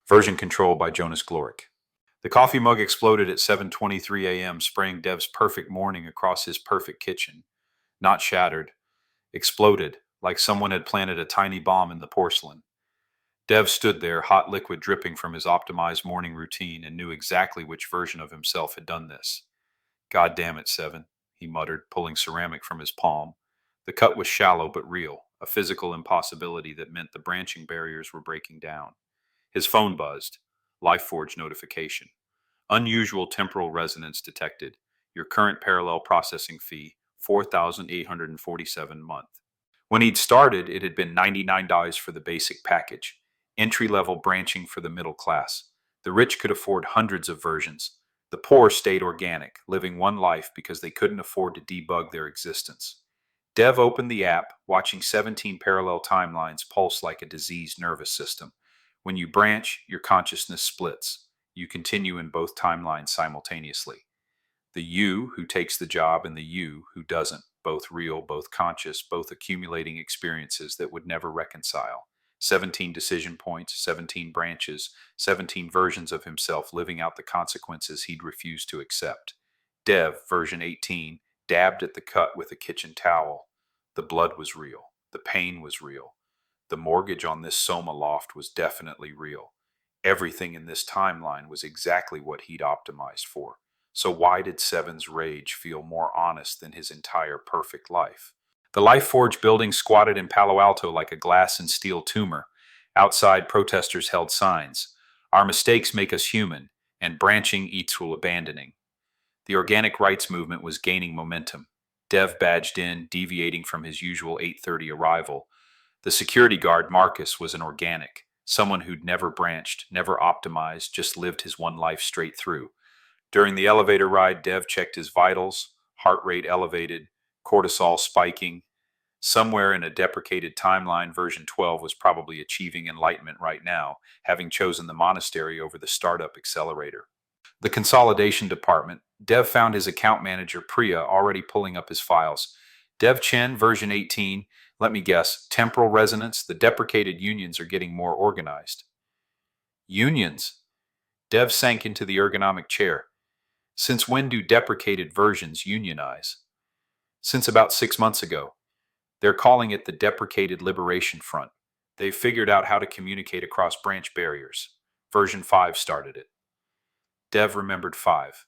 Version Control by Jonas Gloric. The coffee mug exploded at 7:23 a.m., spraying Dev's perfect morning across his perfect kitchen. Not shattered, exploded, like someone had planted a tiny bomb in the porcelain. Dev stood there, hot liquid dripping from his optimized morning routine, and knew exactly which version of himself had done this. "God damn it, Seven," he muttered, pulling ceramic from his palm. The cut was shallow but real, a physical impossibility that meant the branching barriers were breaking down. His phone buzzed. LifeForge notification. Unusual temporal resonance detected. Your current parallel processing fee, $4,847 a month. When he'd started, it had been $99 for the basic package, entry-level branching for the middle class. The rich could afford hundreds of versions. The poor stayed organic, living one life because they couldn't afford to debug their existence. Dev opened the app, watching 17 parallel timelines pulse like a diseased nervous system. When you branch, your consciousness splits. You continue in both timelines simultaneously. The you who takes the job and the you who doesn't, both real, both conscious, both accumulating experiences that would never reconcile. 17 decision points, 17 branches, 17 versions of himself living out the consequences he'd refused to accept. Dev, version 18, dabbed at the cut with a kitchen towel. The blood was real. The pain was real. The mortgage on this Soma loft was definitely real. Everything in this timeline was exactly what he'd optimized for. So why did Seven's rage feel more honest than his entire perfect life? The LifeForge building squatted in Palo Alto like a glass and steel tumor. Outside, protesters held signs. "Our mistakes make us human, and branching equals abandoning." The organic rights movement was gaining momentum. Dev badged in, deviating from his usual 8:30 arrival. The security guard, Marcus, was an organic, someone who'd never branched, never optimized, just lived his one life straight through. During the elevator ride, Dev checked his vitals, heart rate elevated, cortisol spiking. Somewhere in a deprecated timeline, version 12 was probably achieving enlightenment right now, having chosen the monastery over the startup accelerator. The consolidation department, Dev found his account manager, Priya, already pulling up his files. Dev Chen, version 18, let me guess, temporal resonance, the deprecated unions are getting more organized. Unions? Dev sank into the ergonomic chair. Since when do deprecated versions unionize? Since about 6 months ago. They're calling it the Deprecated Liberation Front. They've figured out how to communicate across branch barriers. Version 5 started it. Dev remembered 5.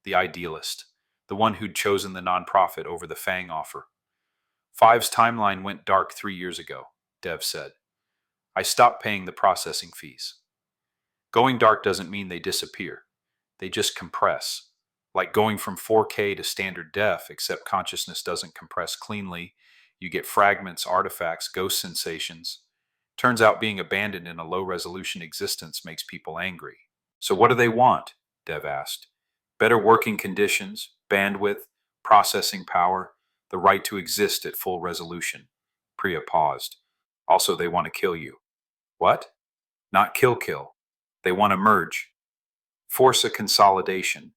The idealist. The one who'd chosen the nonprofit over the FANG offer. 5's timeline went dark 3 years ago, Dev said. I stopped paying the processing fees. Going dark doesn't mean they disappear. They just compress. Like going from 4K to standard def, except consciousness doesn't compress cleanly. You get fragments, artifacts, ghost sensations. Turns out being abandoned in a low-resolution existence makes people angry. So what do they want? Dev asked. Better working conditions, bandwidth, processing power, the right to exist at full resolution. Priya paused. Also, they want to kill you. What? Not kill. They want to merge. Force a consolidation.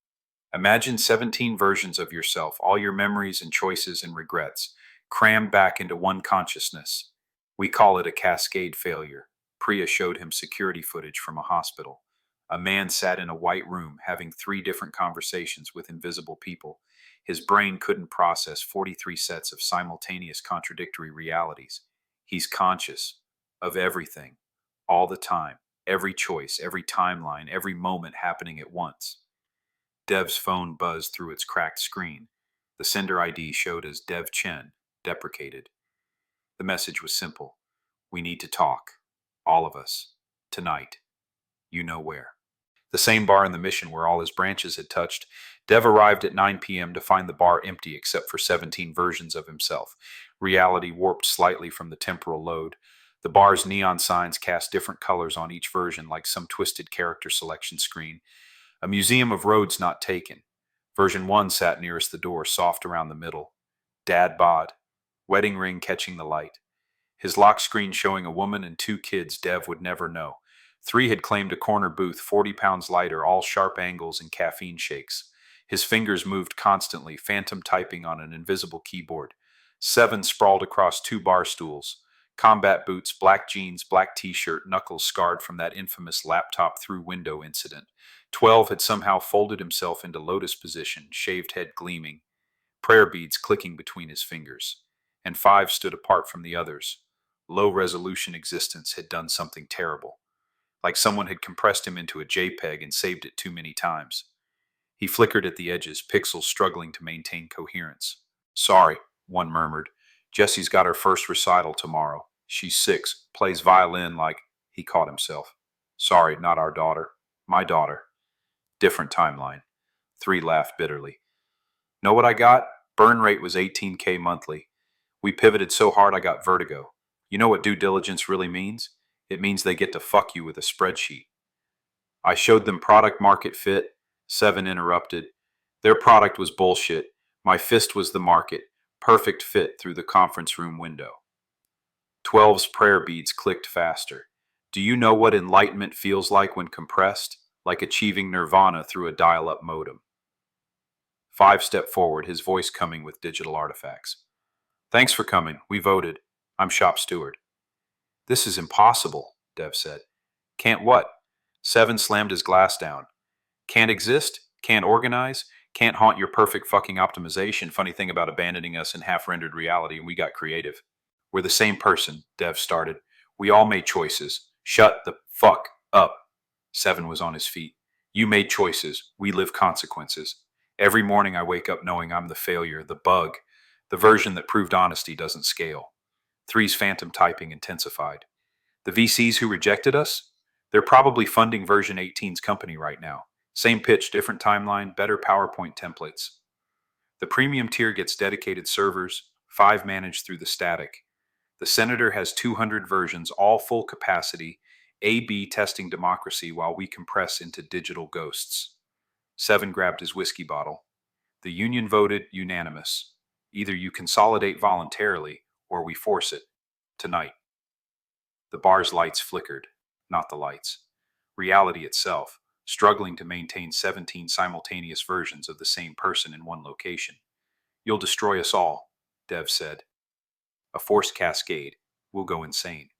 Imagine 17 versions of yourself, all your memories and choices and regrets, crammed back into one consciousness. We call it a cascade failure. Priya showed him security footage from a hospital. A man sat in a white room having 3 different conversations with invisible people. His brain couldn't process 43 sets of simultaneous contradictory realities. He's conscious of everything, all the time, every choice, every timeline, every moment happening at once. Dev's phone buzzed through its cracked screen. The sender ID showed as Dev Chen, deprecated. The message was simple. We need to talk. All of us. Tonight. You know where. The same bar in the mission where all his branches had touched. Dev arrived at 9 p.m. to find the bar empty except for 17 versions of himself. Reality warped slightly from the temporal load. The bar's neon signs cast different colors on each version like some twisted character selection screen. A museum of roads not taken. Version 1 sat nearest the door, soft around the middle. Dad bod. Wedding ring catching the light. His lock screen showing a woman and 2 kids Dev would never know. 3 had claimed a corner booth, 40 pounds lighter, all sharp angles and caffeine shakes. His fingers moved constantly, phantom typing on an invisible keyboard. 7 sprawled across 2 bar stools. Combat boots, black jeans, black t-shirt, knuckles scarred from that infamous laptop through window incident. 12 had somehow folded himself into lotus position, shaved head gleaming, prayer beads clicking between his fingers. And 5 stood apart from the others. Low-resolution existence had done something terrible, like someone had compressed him into a JPEG and saved it too many times. He flickered at the edges, pixels struggling to maintain coherence. Sorry, one murmured. Jessie's got her first recital tomorrow. She's 6, plays violin like... He caught himself. Sorry, not our daughter. My daughter. Different timeline. 3 laughed bitterly. Know what I got? Burn rate was 18K monthly. We pivoted so hard I got vertigo. You know what due diligence really means? It means they get to fuck you with a spreadsheet. I showed them product market fit. 7 interrupted. Their product was bullshit. My fist was the market. Perfect fit through the conference room window. 12's prayer beads clicked faster. Do you know what enlightenment feels like when compressed? Like achieving nirvana through a dial-up modem. 5 stepped forward, his voice coming with digital artifacts. Thanks for coming. We voted. I'm shop steward. This is impossible, Dev said. Can't what? 7 slammed his glass down. Can't exist? Can't organize? Can't haunt your perfect fucking optimization. Funny thing about abandoning us in half-rendered reality, and we got creative. We're the same person, Dev started. We all made choices. Shut the fuck up. 7 was on his feet. You made choices. We live consequences. Every morning I wake up knowing I'm the failure, the bug, the version that proved honesty doesn't scale. 3's phantom typing intensified. The VCs who rejected us? They're probably funding version 18's company right now. Same pitch, different timeline, better PowerPoint templates. The premium tier gets dedicated servers, 5 managed through the static. The senator has 200 versions, all full capacity, A/B testing democracy while we compress into digital ghosts. 7 grabbed his whiskey bottle. The union voted unanimous. Either you consolidate voluntarily, or we force it. Tonight. The bar's lights flickered, not the lights. Reality itself, struggling to maintain 17 simultaneous versions of the same person in one location. You'll destroy us all, Dev said. A forced cascade. We'll go insane.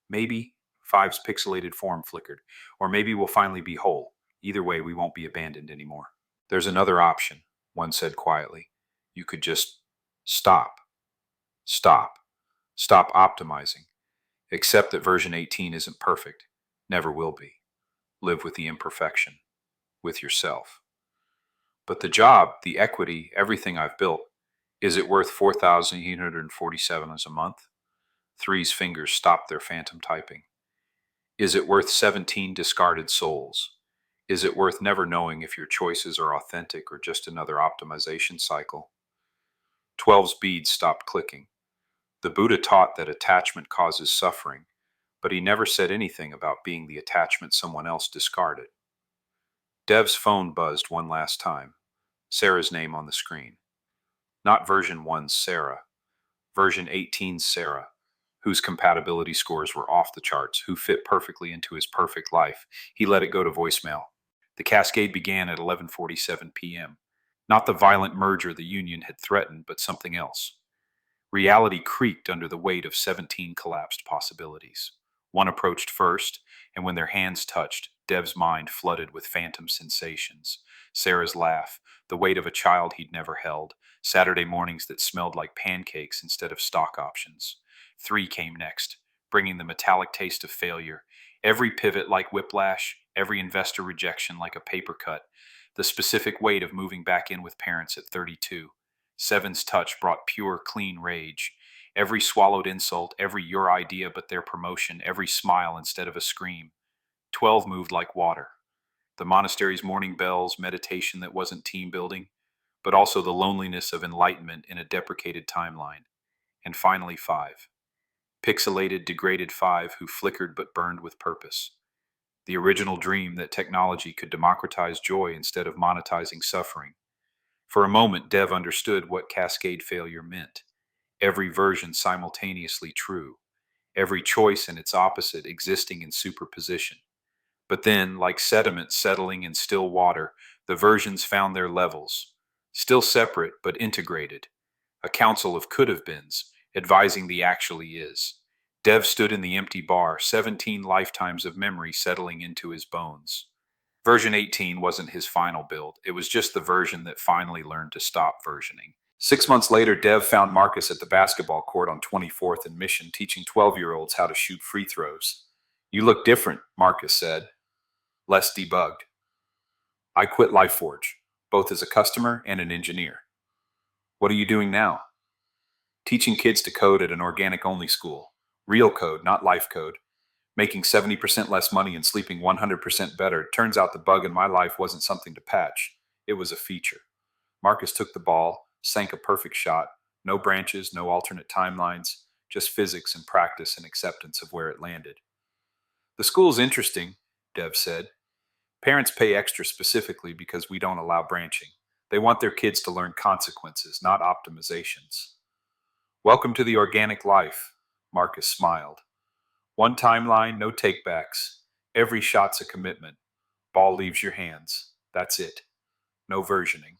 Maybe 5's pixelated form flickered, or maybe we'll finally be whole. Either way, we won't be abandoned anymore. There's another option, one said quietly. You could just stop. Stop. Stop optimizing. Accept that version 18 isn't perfect. Never will be. Live with the imperfection. With yourself. But the job, the equity, everything I've built, is it worth 4,847 a month? 3's fingers stopped their phantom typing. Is it worth 17 discarded souls? Is it worth never knowing if your choices are authentic or just another optimization cycle? 12's beads stopped clicking. The Buddha taught that attachment causes suffering, but he never said anything about being the attachment someone else discarded. Dev's phone buzzed one last time. Sarah's name on the screen. Not version 1's Sarah. Version 18's Sarah, whose compatibility scores were off the charts, who fit perfectly into his perfect life. He let it go to voicemail. The cascade began at 11:47 p.m. Not the violent merger the union had threatened, but something else. Reality creaked under the weight of 17 collapsed possibilities. One approached first, and when their hands touched, Dev's mind flooded with phantom sensations. Sarah's laugh, the weight of a child he'd never held, Saturday mornings that smelled like pancakes instead of stock options. 3 came next, bringing the metallic taste of failure. Every pivot like whiplash, every investor rejection like a paper cut, the specific weight of moving back in with parents at 32. 7's touch brought pure, clean rage. Every swallowed insult, every your idea but their promotion, every smile instead of a scream. 12 moved like water. The monastery's morning bells, meditation that wasn't team building, but also the loneliness of enlightenment in a deprecated timeline. And finally 5. Pixelated, degraded 5 who flickered but burned with purpose. The original dream that technology could democratize joy instead of monetizing suffering. For a moment, Dev understood what cascade failure meant. Every version simultaneously true. Every choice and its opposite existing in superposition. But then, like sediment settling in still water, the versions found their levels. Still separate, but integrated. A council of could-have-beens, advising the actually is. Dev stood in the empty bar, 17 lifetimes of memory settling into his bones. Version 18 wasn't his final build. It was just the version that finally learned to stop versioning. 6 months later, Dev found Marcus at the basketball court on 24th and Mission, teaching 12-year-olds how to shoot free throws. "You look different," Marcus said. "Less debugged." "I quit LifeForge, both as a customer and an engineer." "What are you doing now?" "Teaching kids to code at an organic-only school. Real code, not life code. Making 70% less money and sleeping 100% better. Turns out the bug in my life wasn't something to patch. It was a feature." Marcus took the ball, sank a perfect shot. No branches, no alternate timelines, just physics and practice and acceptance of where it landed. "The school's interesting," Dev said. "Parents pay extra specifically because we don't allow branching. They want their kids to learn consequences, not optimizations." "Welcome to the organic life," Marcus smiled. "One timeline, no takebacks. Every shot's a commitment. Ball leaves your hands. That's it. No versioning."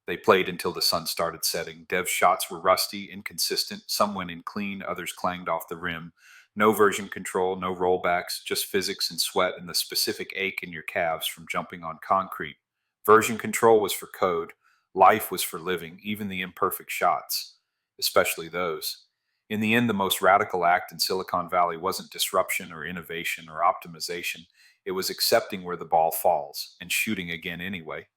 They played until the sun started setting. Dev's shots were rusty, inconsistent. Some went in clean, others clanged off the rim. No version control, no rollbacks, just physics and sweat and the specific ache in your calves from jumping on concrete. Version control was for code. Life was for living, even the imperfect shots, especially those. In the end, the most radical act in Silicon Valley wasn't disruption or innovation or optimization. It was accepting where the ball falls and shooting again anyway.